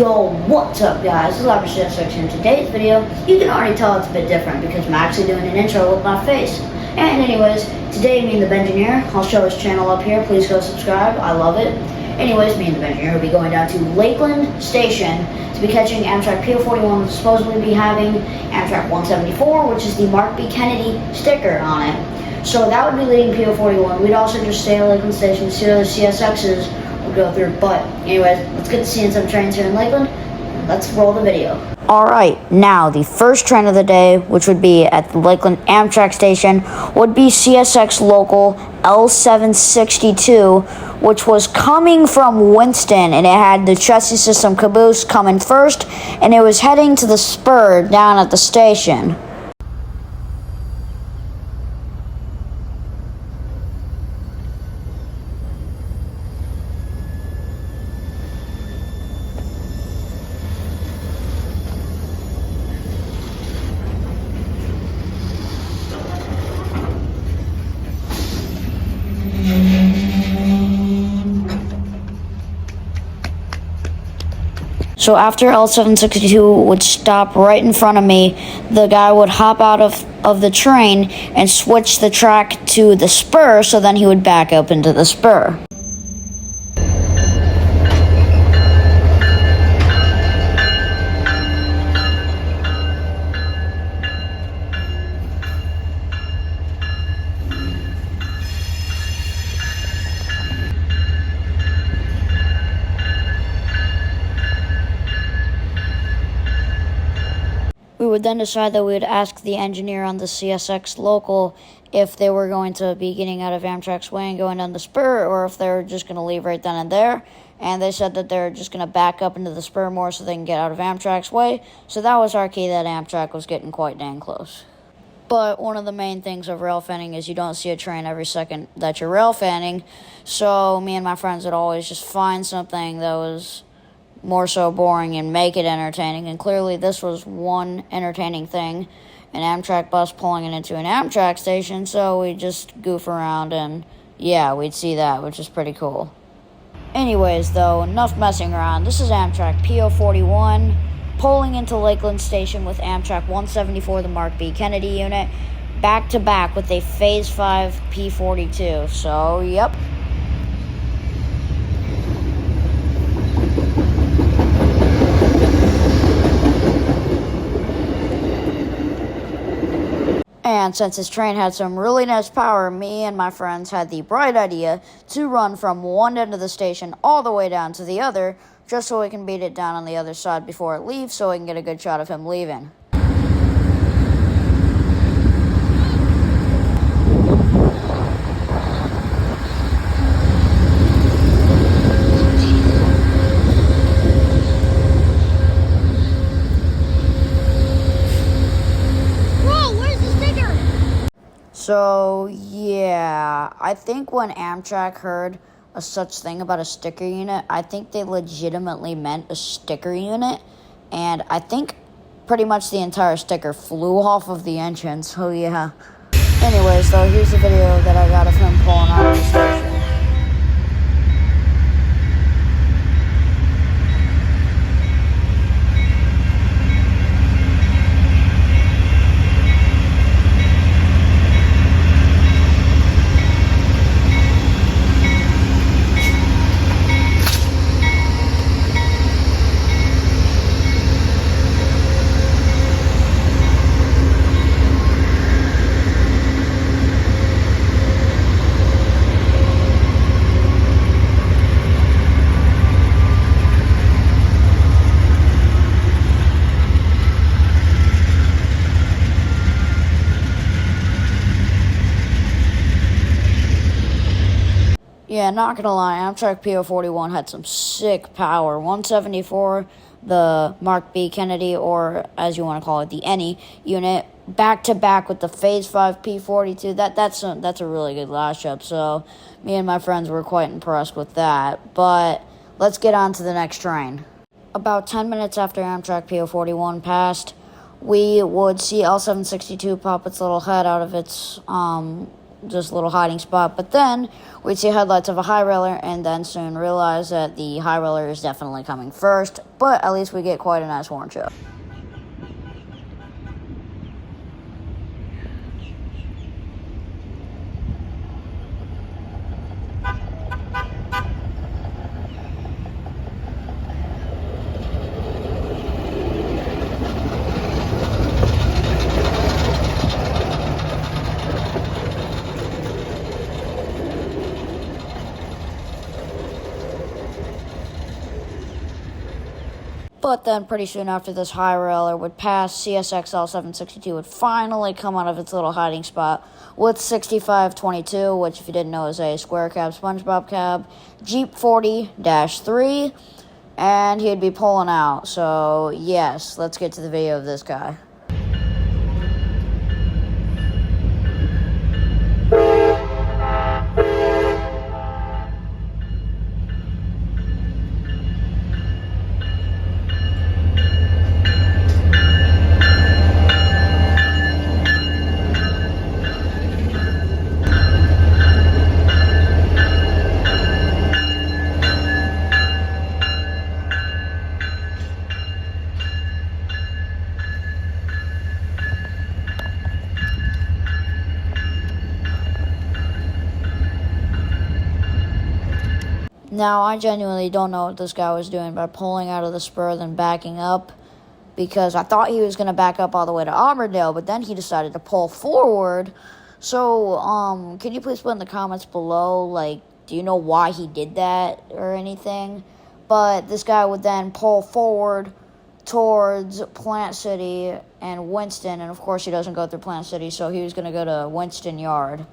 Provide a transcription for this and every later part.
Yo, what's up guys, this is CSX. In today's video, you can already tell it's a bit different because I'm actually doing an intro with my face. And anyways, today me and the Bengineer, I'll show his channel up here, please go subscribe, I love it. Anyways, me and the Bengineer will be going down to Lakeland Station to be catching Amtrak PO41, which will supposedly be having Amtrak 174, which is the Mark B. Kennedy sticker on it. So that would be leading PO41. We'd also just stay at Lakeland Station to see what other CSXs would go through. But anyways, let's get to seeing some trains here in Lakeland. Let's roll the video. Alright, now the first train of the day, which would be at the Lakeland Amtrak station, would be CSX local L762, which was coming from Winston, and it had the chassis system caboose coming first, and it was heading to the spur down at the station. So after L762 would stop right in front of me, the guy would hop out of the train and switch the track to the spur, so then he would back up into the spur. We would then decide that we would ask the engineer on the CSX local if they were going to be getting out of Amtrak's way and going down the spur, or if they were just going to leave right then and there. And they said that they're just going to back up into the spur more so they can get out of Amtrak's way. So that was our key, that Amtrak was getting quite dang close. But one of the main things of rail fanning is you don't see a train every second that you're rail fanning. So me and my friends would always just find something that was more so boring and make it entertaining, and clearly this was one entertaining thing, an Amtrak bus pulling it into an Amtrak station, so we just goof around and yeah, we'd see that, which is pretty cool. Anyways though, enough messing around. This is Amtrak PO41 pulling into Lakeland Station with Amtrak 174, the Mark B. Kennedy unit, back to back with a Phase 5 P42, so yep. And since this train had some really nice power, me and my friends had the bright idea to run from one end of the station all the way down to the other, just so we can beat it down on the other side before it leaves, so we can get a good shot of him leaving. So, yeah, I think when Amtrak heard a such thing about a sticker unit, I think they legitimately meant a sticker unit, and I think pretty much the entire sticker flew off of the engine, so yeah. Anyways, though, here's the video that I got of him pulling out of the station. Yeah, not gonna lie, Amtrak PO41 had some sick power. 174, the Mark B. Kennedy, or as you want to call it, the NE unit, back to back with the Phase 5 P42. That's a really good lash up. So me and my friends were quite impressed with that. But let's get on to the next train. About 10 minutes after Amtrak PO41 passed, we would see L762 pop its little head out of its just a little hiding spot. But then we'd see headlights of a high railer and then soon realize that the high railer is definitely coming first. But at least we get quite a nice horn show. But then pretty soon after this high railer would pass, CSX L762 would finally come out of its little hiding spot with 6522, which if you didn't know is a square cab SpongeBob cab, Jeep 40-3, and he'd be pulling out. So yes, let's get to the video of this guy. Now, I genuinely don't know what this guy was doing by pulling out of the spur then backing up, because I thought he was going to back up all the way to Auburndale, but then he decided to pull forward. So, can you please put in the comments below, like, do you know why he did that or anything? But this guy would then pull forward towards Plant City and Winston, and of course he doesn't go through Plant City, so he was going to go to Winston Yard.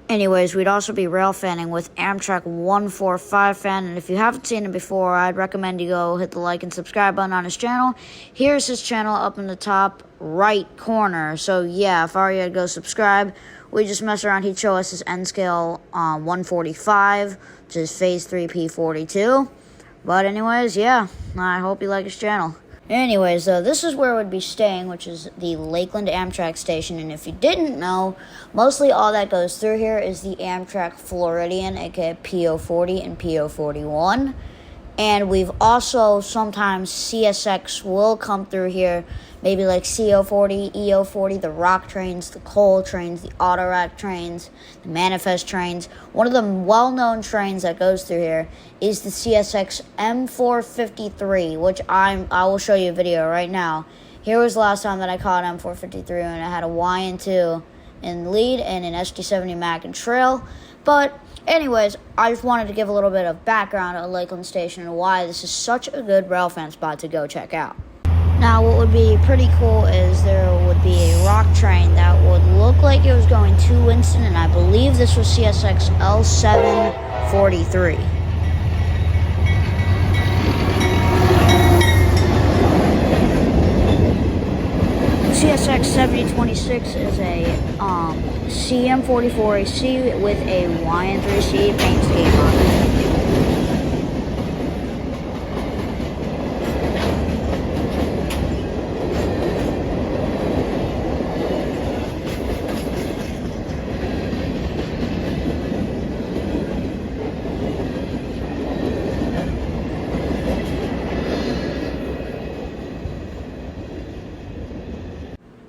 Anyways, we'd also be rail fanning with Amtrak 145 fan, and if you haven't seen it before, I'd recommend you go hit the like and subscribe button on his channel. Here's his channel up in the top right corner. So yeah, if I were you, I'd go subscribe. We just mess around. He'd show us his N scale 145, which is phase 3 P42. But anyways, yeah, I hope you like his channel. Anyways, this is where we'd be staying, which is the Lakeland Amtrak station. And if you didn't know, mostly all that goes through here is the Amtrak Floridian, aka PO40 and PO41. And we've also, sometimes CSX will come through here, maybe like CO40, EO40, the rock trains, the coal trains, the auto rack trains, the manifest trains. One of the well-known trains that goes through here is the CSX M453, which I will show you a video right now. Here was the last time that I caught M453, and it had a YN2 in lead and an SD70 Mac and Trail. But anyways, I just wanted to give a little bit of background on Lakeland Station and why this is such a good railfan spot to go check out. Now, what would be pretty cool is there would be a rock train that would look like it was going to Winston, and I believe this was CSX L743. CSX 7026 is a CM44AC with a YN3C paint scheme on it.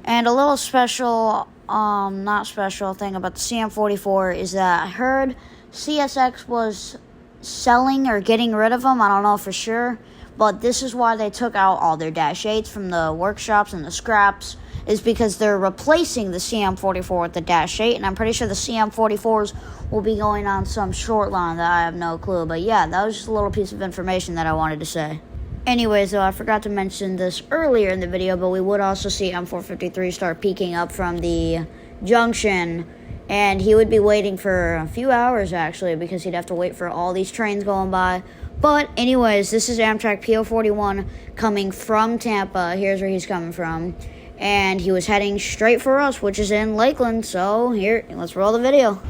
And a little special, not special thing about the CM44 is that I heard CSX was selling or getting rid of them. I don't know for sure, but this is why they took out all their Dash 8s from the workshops and the scraps, is because they're replacing the CM44 with the Dash 8, and I'm pretty sure the CM44s will be going on some short line that I have no clue. But yeah, that was just a little piece of information that I wanted to say. Anyways, though, I forgot to mention this earlier in the video, but we would also see M453 start peeking up from the junction, and he would be waiting for a few hours, actually, because he'd have to wait for all these trains going by. But anyways, this is Amtrak PO41 coming from Tampa. Here's where he's coming from. And he was heading straight for us, which is in Lakeland. So here, let's roll the video.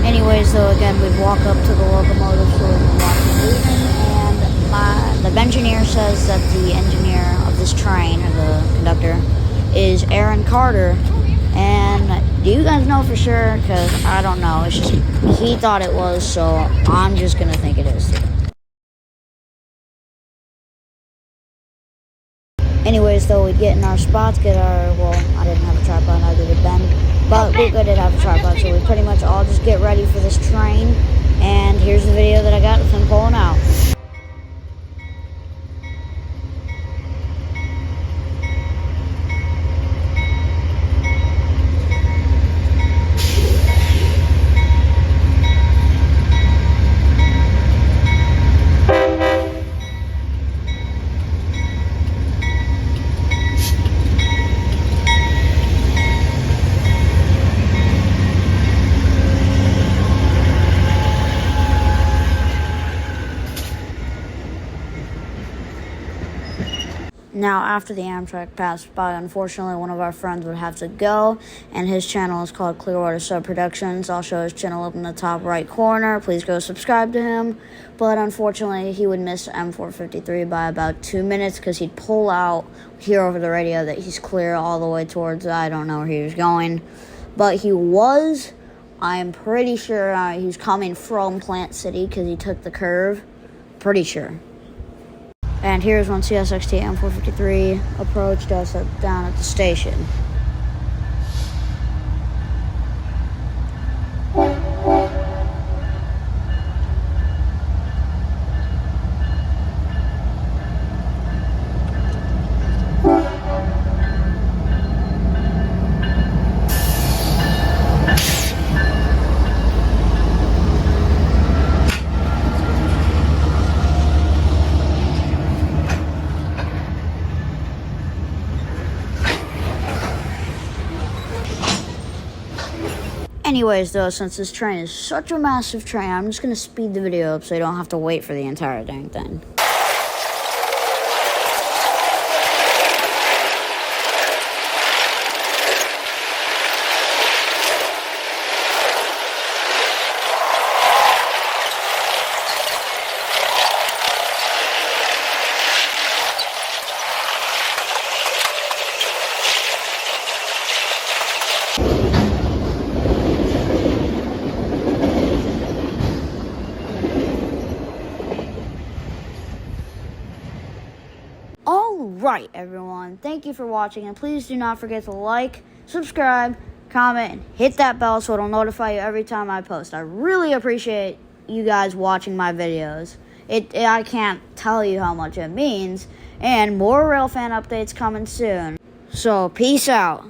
Anyways, though, again, we walk up to the locomotive so we can watch it moving, and the engineer says that the engineer of this train, or the conductor, is Aaron Carter. And do you guys know for sure? Because I don't know. It's just he thought it was, so I'm just gonna think it is. Anyways, though, we get in our spots, well, I didn't have a tripod, neither did Ben, but Luca did have a tripod, so we pretty much all just get ready for this train, and here's the video that I got with him pulling out. Now, after the Amtrak passed by, unfortunately, one of our friends would have to go, and his channel is called Clearwater Sub Productions. I'll show his channel up in the top right corner. Please go subscribe to him. But unfortunately, he would miss M453 by about 2 minutes because he'd pull out, hear over the radio that he's clear all the way towards, I don't know where he was going. But I'm pretty sure he was coming from Plant City because he took the curve. Pretty sure. And here's when CSXT M453 approached us down at the station. Anyways, though, since this train is such a massive train, I'm just going to speed the video up so you don't have to wait for the entire dang thing. Alright, everyone, thank you for watching, and please do not forget to like, subscribe, comment, and hit that bell so it'll notify you every time I post. I really appreciate you guys watching my videos. I can't tell you how much it means, and more railfan updates coming soon. So, peace out.